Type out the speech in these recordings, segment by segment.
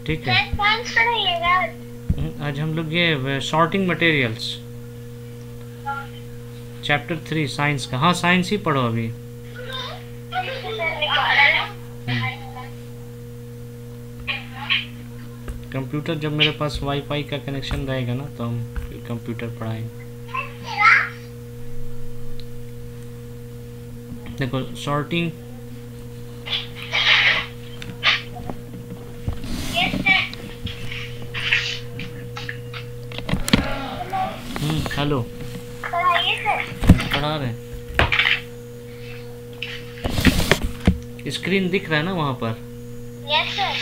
ठीक है। साइंस पढ़ाइएगा। आज हम लोग ये सॉर्टिंग मटेरियल्स चैप्टर 3 साइंस का। हाँ साइंस ही पढ़ो अभी। कंप्यूटर जब मेरे पास वाईफाई का कनेक्शन रहेगा ना तो हम फिर कंप्यूटर पढ़ाएंगे। देखो सॉर्टिंग, हेलो पढ़ा रहे हैं। स्क्रीन दिख रहा है ना वहाँ पर? Yes sir.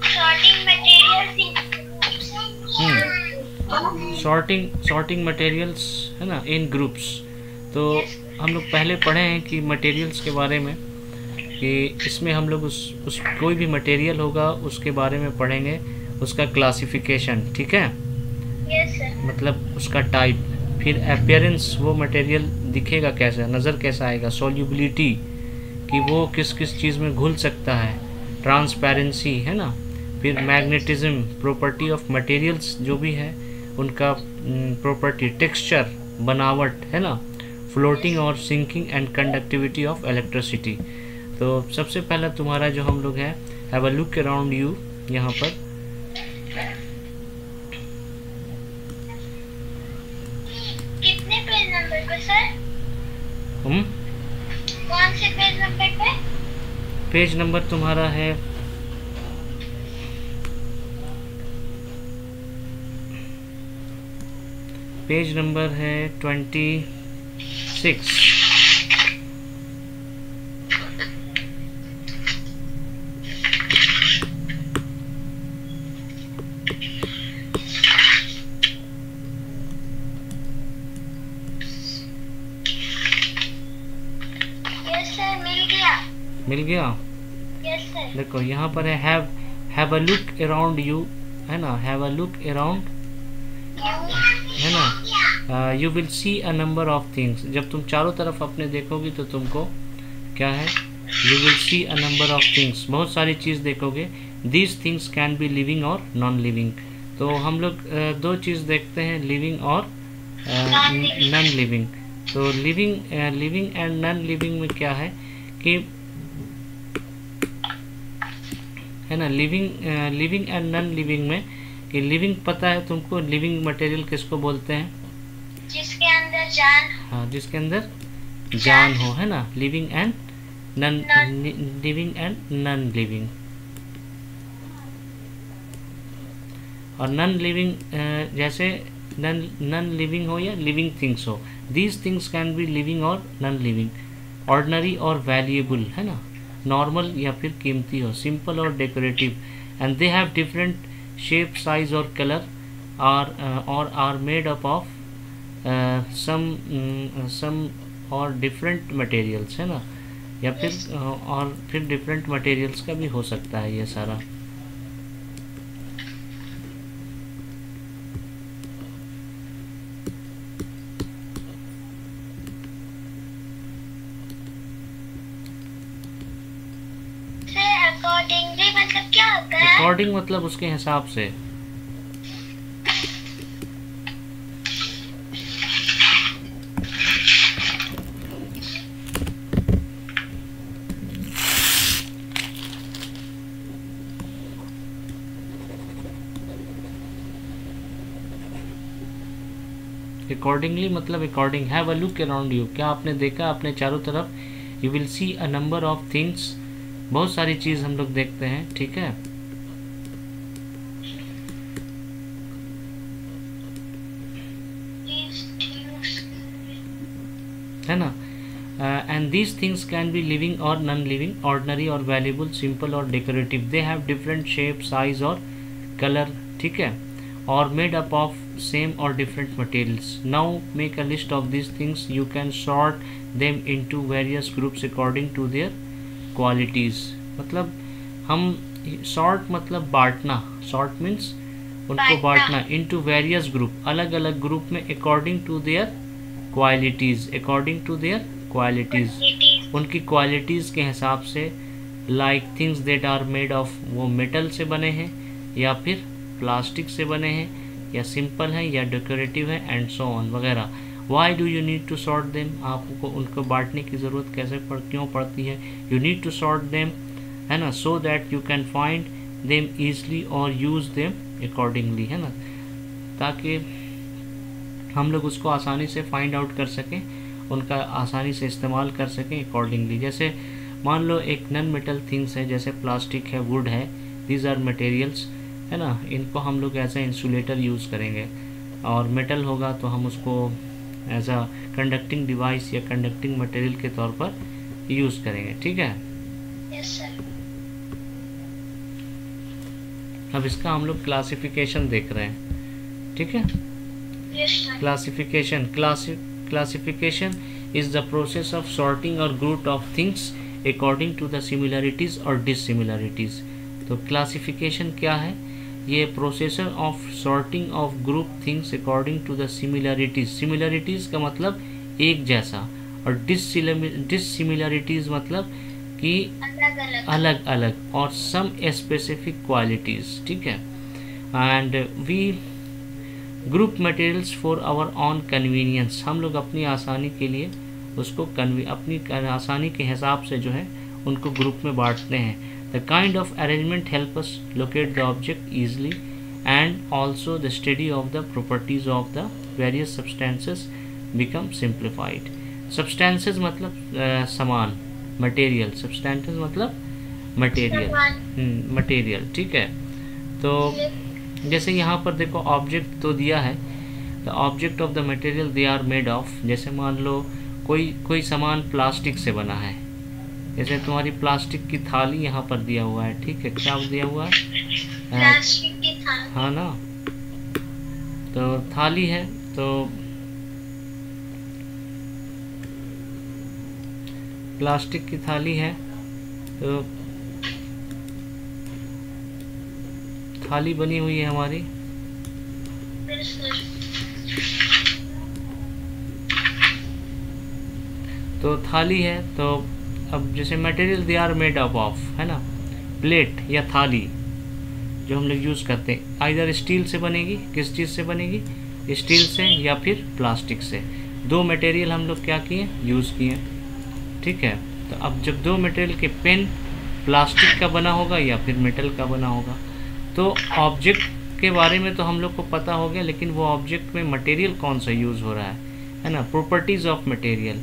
Sorting materials, sorting materials है ना, इन ग्रुप्स। तो हम लोग पहले पढ़े हैं कि मटेरियल्स के बारे में, कि इसमें हम लोग उस कोई भी मटेरियल होगा उसके बारे में पढ़ेंगे, उसका क्लासिफिकेशन, ठीक है। Yes sir. मतलब उसका टाइप, फिर अपीयरेंस, वो मटेरियल दिखेगा कैसा, नज़र कैसा आएगा, सॉल्युबिलिटी कि वो किस किस चीज़ में घुल सकता है, ट्रांसपेरेंसी है ना, फिर मैग्नेटिज्म, प्रॉपर्टी ऑफ मटेरियल्स जो भी है उनका प्रॉपर्टी, टेक्सचर, बनावट है ना, फ्लोटिंग और sinking and conductivity of electricity. तो सबसे पहला तुम्हारा जो हम लोग है, have a look around you, यहाँ पर कितने पेज नंबर पे सर? हम कौन से पेज नंबर पे? पेज नंबर तुम्हारा है पेज नंबर है 26। यस सर, मिल गया। मिल गया? Yes sir. देखो यहाँ पर है have a look around you, है ना, हैव अ लुक अराउंड, है ना, you will see a number of things. जब तुम चारों तरफ अपने देखोगी तो तुमको क्या है, you will see a number of things, बहुत सारी चीज़ देखोगे। These things can be living और नॉन लिविंग। तो हम लोग दो चीज़ देखते हैं, लिविंग और नॉन लिविंग। तो लिविंग एंड नॉन लिविंग में क्या है कि, है ना, लिविंग एंड नॉन लिविंग में कि लिविंग पता है तुमको, लिविंग मटेरियल किसको बोलते हैं? जिसके अंदर जान। हाँ, जिसके अंदर जान हो, है ना, लिविंग एंड नॉन लिविंग। और नॉन लिविंग जैसे नॉन लिविंग हो या लिविंग थिंग्स हो, these things can be living और नॉन लिविंग। ऑर्डिनरी और वैल्यूएबल, है ना, नॉर्मल या फिर कीमती हो, सिंपल और decorative, and they have different shape, size और colour, are made up of some और डिफरेंट मटेरियल्स, है ना, या फिर और फिर डिफरेंट मटेरियल्स का भी हो सकता है ये सारा। अकॉर्डिंगली मतलब क्या होता है? अकॉर्डिंग मतलब उसके हिसाब से। अकॉर्डिंगली मतलब according. Have a look around you, क्या आपने देखा अपने चारों तरफ? You will see a number of things, बहुत सारी चीज़ हम लोग देखते हैं, ठीक है। है ना, and these things can be living और नॉन लिविंग, ऑर्डिनरी और वैल्यूएबल, सिंपल और decorative, they have different shape, size और कलर, ठीक है, और मेड अप ऑफ सेम और different materials. Now make a list of these things, you can sort them into various groups according to their qualities. मतलब हम sort मतलब बांटना, sort means उनको बांटना, इनटू वेरियस ग्रुप, अलग अलग ग्रुप में, according to their qualities, according to their qualities, उनकी क्वालिटीज़ के हिसाब से like things that are made of, वो मेटल से बने हैं या फिर प्लास्टिक से बने हैं या सिंपल है या डेकोरेटिव है एंड सो ऑन वगैरह। Why do you need to sort them, आपको उनको बांटने की ज़रूरत क्यों पड़ती है? You need to sort them, है ना, so that you can find them easily और यूज़ देम अकॉर्डिंगली, है ना, ताकि हम लोग उसको आसानी से फाइंड आउट कर सकें, उनका आसानी से इस्तेमाल कर सकें अकॉर्डिंगली। जैसे मान लो एक नॉन मेटल थिंग्स है, जैसे प्लास्टिक है, वुड है, दीज आर मटेरियल्स, है ना, इनको हम लोग एज ए इंसुलेटर यूज़ करेंगे। और मेटल होगा तो हम उसको एज अ कंडक्टिंग डिवाइस या कंडक्टिंग मटेरियल के तौर पर यूज़ करेंगे। ठीक है, यस सर। अब इसका हम लोग क्लासिफिकेशन देख रहे हैं। ठीक है, yes sir. Classification is the process of sorting or group of things according to the similarities or dissimilarities। तो क्लासिफिकेशन क्या है? ये processor of sorting of group things according to the similarities. Similarities का मतलब एक जैसा, और डिससिमिलरिटीज मतलब कि अलग अलग और सम स्पेसिफिक क्वालिटीज। ठीक है, and we group materials for our own convenience, हम लोग अपनी आसानी के लिए उसको अपनी आसानी के हिसाब से जो है उनको ग्रुप में बांटते हैं। The kind of arrangement help us locate the object easily and also the study of the properties of the various substances become simplified. Substances मतलब सामान, मटेरियल, सब्सटेंसेस मतलब मटेरियल। ठीक है, तो जैसे यहाँ पर देखो ऑब्जेक्ट तो दिया है, the object of the material they are made of. जैसे मान लो कोई सामान प्लास्टिक से बना है, जैसे तुम्हारी प्लास्टिक की थाली यहाँ पर दिया हुआ है। ठीक है, क्या दिया हुआ है? प्लास्टिक की थाली, हाँ ना, तो थाली है, तो प्लास्टिक की थाली है, तो थाली बनी हुई है हमारी। तो थाली है, तो अब जैसे material they are made up of, है ना, प्लेट या थाली जो हम लोग यूज़ करते हैं, आइदर स्टील से बनेगी, किस चीज़ से बनेगी? स्टील से या फिर प्लास्टिक से। दो मटेरियल हम लोग क्या किए? यूज़ किए। ठीक है, तो अब जब दो मटेरियल के पेन प्लास्टिक का बना होगा या फिर मेटल का बना होगा, तो ऑब्जेक्ट के बारे में तो हम लोग को पता हो गया, लेकिन वो ऑब्जेक्ट में मटेरियल कौन सा यूज़ हो रहा है ना, प्रॉपर्टीज़ ऑफ मटेरियल,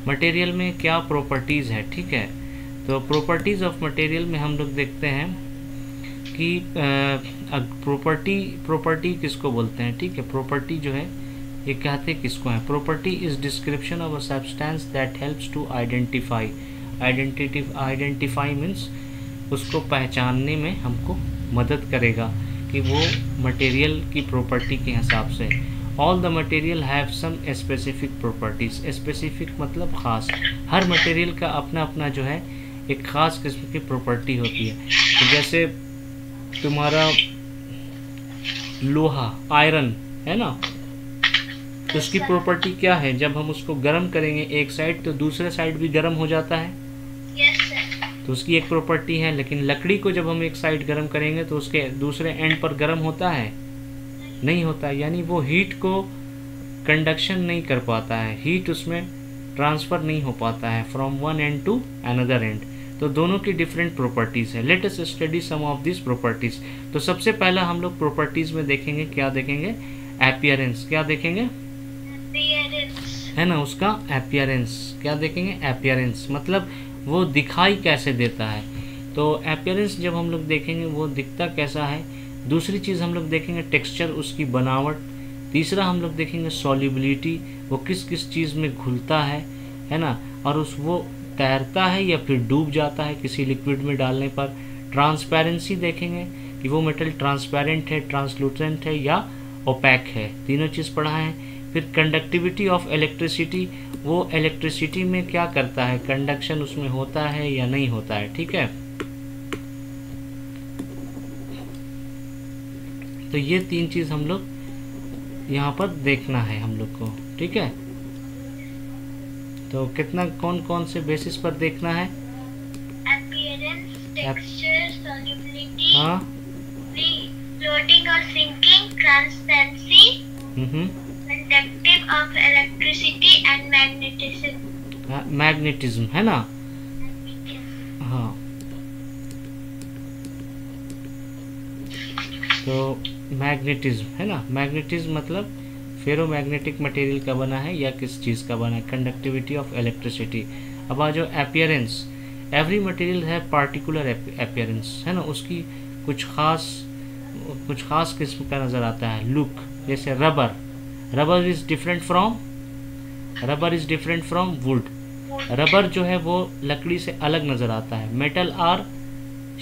मटेरियल में क्या प्रॉपर्टीज़ है। ठीक है, तो प्रॉपर्टीज़ ऑफ मटेरियल में हम लोग देखते हैं कि प्रॉपर्टी किसको बोलते हैं। ठीक है, प्रॉपर्टी जो है ये कहते किसको है? Property is description of a substance that helps to identify. Identify means उसको पहचानने में हमको मदद करेगा कि वो मटेरियल की प्रॉपर्टी के हिसाब से। All the material have some specific properties. Specific मतलब ख़ास, हर मटेरियल का अपना अपना जो है एक ख़ास किस्म की प्रॉपर्टी होती है। तो जैसे तुम्हारा लोहा, आयरन है ना, तो उसकी प्रॉपर्टी क्या है? जब हम उसको गर्म करेंगे एक साइड तो दूसरे साइड भी गर्म हो जाता है, तो उसकी एक प्रॉपर्टी है। लेकिन लकड़ी को जब हम एक साइड गर्म करेंगे तो उसके दूसरे एंड पर गर्म होता है? नहीं होता, यानी वो हीट को कंडक्शन नहीं कर पाता है, हीट उसमें ट्रांसफ़र नहीं हो पाता है from one end to another end. तो दोनों की डिफरेंट प्रॉपर्टीज़ है। Let us study some of this properties. तो सबसे पहला हम लोग प्रॉपर्टीज़ में देखेंगे, क्या देखेंगे? अपीयरेंस। क्या देखेंगे? है ना, उसका अपीयरेंस। क्या देखेंगे? अपीयरेंस मतलब वो दिखाई कैसे देता है। तो अपीयरेंस जब हम लोग देखेंगे वो दिखता कैसा है। दूसरी चीज़ हम लोग देखेंगे टेक्सचर, उसकी बनावट। तीसरा हम लोग देखेंगे सॉल्युबिलिटी, वो किस किस चीज़ में घुलता है ना, और वो तैरता है या फिर डूब जाता है किसी लिक्विड में डालने पर। ट्रांसपेरेंसी देखेंगे कि वो मेटल ट्रांसपेरेंट है, ट्रांसलूसेंट है या ओपैक है, तीनों चीज़ पढ़ा है। फिर कंडक्टिविटी ऑफ इलेक्ट्रिसिटी, वो इलेक्ट्रिसिटी में क्या करता है, कंडक्शन उसमें होता है या नहीं होता है। ठीक है, तो ये तीन चीज़ हम लोग यहाँ पर देखना है हम लोग को। ठीक है, तो कितना कौन कौन से बेसिस पर देखना है? अपीयरेंस, texture, solubility, हाँ, floating or sinking, transparency, conductive of electricity and magnetism. Magnetism है ना। हाँ, तो मैग्नेटिज्म है ना। मैग्नेटिज्म मतलब फेरोमैग्नेटिक मटेरियल का बना है या किस चीज़ का बना है। Conductivity of electricity. अब आ जाओ अपीयरेंस। एवरी मटेरियल है पार्टिकुलर अपीयरेंस है ना, उसकी कुछ खास किस्म का नज़र आता है। लुक, जैसे rubber is different from wood. Rubber जो है वो लकड़ी से अलग नज़र आता है। Metal are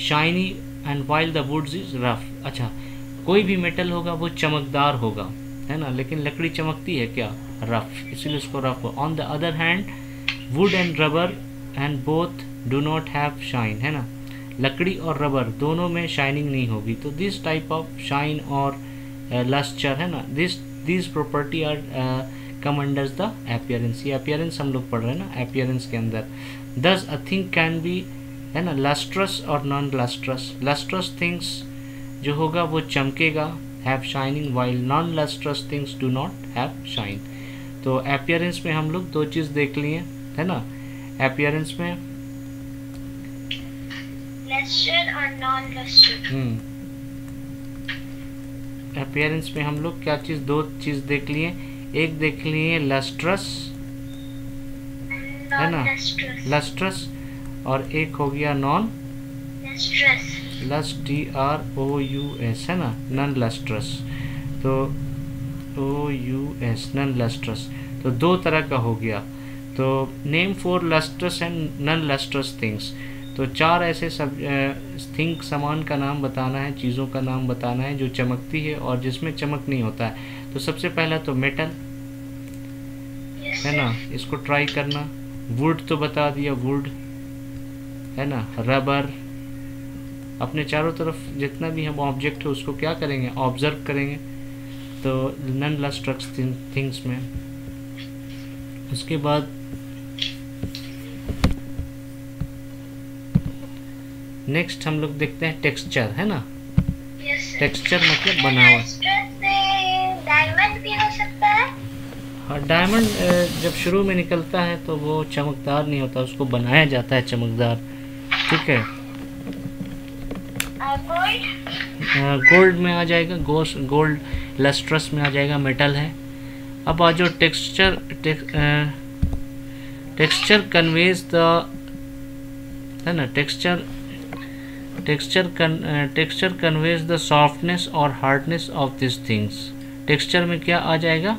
shiny and while the woods is rough. अच्छा, कोई भी मेटल होगा वो चमकदार होगा है ना, लेकिन लकड़ी चमकती है क्या? रफ, इसीलिए उसको रफ हो। On the other hand would and rubber and both do not have shine है ना, लकड़ी और रबर दोनों में शाइनिंग नहीं होगी। तो दिस टाइप ऑफ शाइन और लस्चर है ना, this property are come under the appearance. ये अपीयरेंस हम लोग पढ़ रहे हैं ना, अपीयरेंस के अंदर। दस अ थिंग कैन बी है ना लस्ट्रस और नॉन लस्ट्रस। लस्ट्रस थिंग्स जो होगा वो चमकेगा, have shining, while non lustrous things do not have shine. तो अपीयरेंस में हम लोग दो चीज़ देख लिए है ना। अपीयरेंस में लस्टर और नॉन लस्टर। अपीयरेंस में हम लोग क्या चीज़, दो चीज़ देख लिए। एक देख लिए लस्ट्रस है ना, लस्ट्रस, और एक हो गया नॉन लस्ट, TROUS है ना, नॉन लस्ट्रस। तो OUS नॉन लस्ट्रस, तो दो तरह का हो गया। तो name for lustrous and non lustrous things. तो चार ऐसे सब थिंग, सामान का नाम बताना है, चीज़ों का नाम बताना है जो चमकती है और जिसमें चमक नहीं होता है। तो सबसे पहला तो मेटल है ना, इसको ट्राई करना। वुड तो बता दिया, वुड है ना। रबर, अपने चारों तरफ जितना भी हम ऑब्जेक्ट है उसको क्या करेंगे, ऑब्जर्व करेंगे। तो नॉन लस्ट्रस थिंग्स में। उसके बाद नेक्स्ट हम लोग देखते हैं टेक्सचर है ना। टेक्सचर मतलब बनावट। डायमंड भी हो सकता है। हाँ, डायमंड जब शुरू में निकलता है तो वो चमकदार नहीं होता, उसको बनाया जाता है चमकदार, ठीक है। गोल्ड में आ जाएगा, गोल्ड लस्ट्रस में आ जाएगा, मेटल है। अब आ जाओ टेक्सचर। टेक्सचर कन्वेज द है ना, टेक्सचर कन्वेज द सॉफ्टनेस और hardness of this things. Texture में क्या आ जाएगा,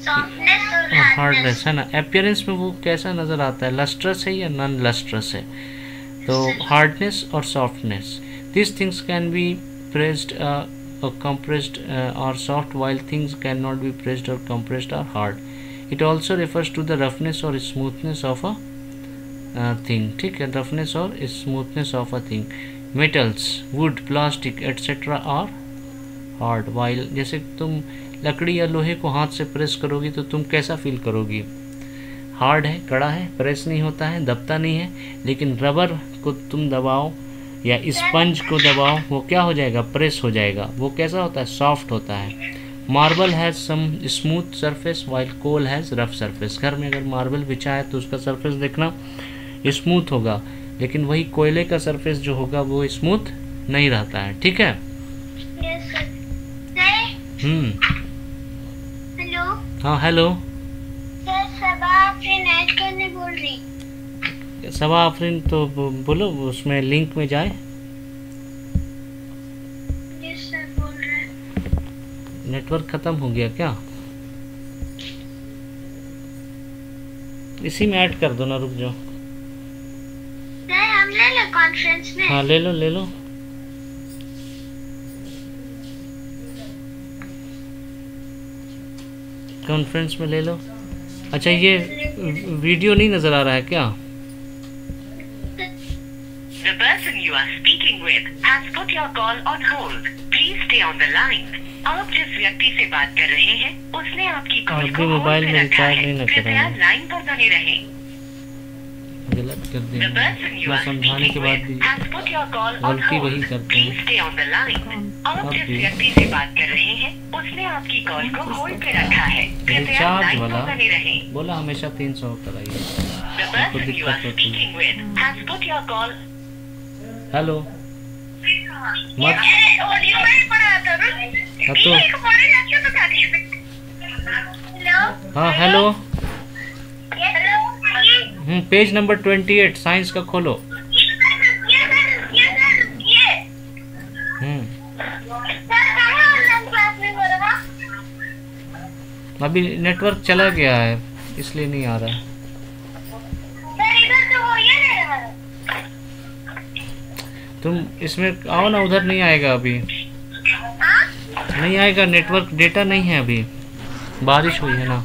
सॉफ्टनेस और हार्डनेस है ना। अपीयरेंस में वो कैसा नज़र आता है, लस्ट्रस है या नॉन लस्ट्रस है। तो हार्डनेस और softness. This things can B pressed or compressed or soft, while things cannot be pressed or compressed or hard. It also refers to the roughness or smoothness of a thing, ठीक है, roughness और smoothness of a thing. Metals, wood, plastic, etc. are hard, while जैसे तुम लकड़ी या लोहे को हाथ से प्रेस करोगी तो तुम कैसा फील करोगी, हार्ड है, कड़ा है, प्रेस नहीं होता है, दबता नहीं है। लेकिन रबर को तुम दबाओ या स्पंज को दबाओ, वो क्या हो जाएगा, प्रेस हो जाएगा। वो कैसा होता है, सॉफ्ट होता है। Marble has some smooth surface while coal has rough surface. घर में अगर मार्बल बिछा है तो उसका सरफेस देखना स्मूथ होगा, लेकिन वही कोयले का सरफेस जो होगा वो स्मूथ नहीं रहता है, ठीक है। हेलो। हाँ हेलो। सबा आफरीन ऐड करने बोल रही। सबा आफरीन तो बोलो, उसमें लिंक में जाए। सर बोल रहे। नेटवर्क खत्म हो गया क्या? इसी में ऐड कर दो ना, रुक जाओ। हम ले लो कॉन्फ्रेंस में। हाँ ले लो ले लो। कॉन्फ्रेंस में ले लो। अच्छा, ये वीडियो नहीं नजर आ रहा है क्या? The person you are speaking with has put your call on hold. Please stay on the line. आप जिस व्यक्ति से बात कर रहे हैं उसने आपकी कॉल को मोबाइल में रिचार्ज नहीं है। न कृपया कराएं। लाइन पर बने रहें। गलत कर The देंगे, person you मैं are समझाने के speaking बाद with भी has put your call on गलती hold. वही करते Please हैं। stay on the line. आप अब जिस भी व्यक्ति से बात कर रहे हैं उसने आपकी कॉल को होल्ड पे रखा है। कृपया रिचार्ज लाइन वाला पर बने रहें। बोला हमेशा 300 कराइए। The आपको person you दिक्कत are होती है। speaking with has put your call. Hello मत ऑडियो में पढ़ा था ना। हाँ तो एक बड़े लक्ष्य तो था। हेलो हाँ hello hello page number 28 science का खोलो। अभी नेटवर्क चला गया है इसलिए नहीं आ रहा। तुम इसमें आओ ना, उधर नहीं आएगा अभी, नहीं आएगा नेटवर्क, डेटा नहीं है अभी, बारिश हुई है ना।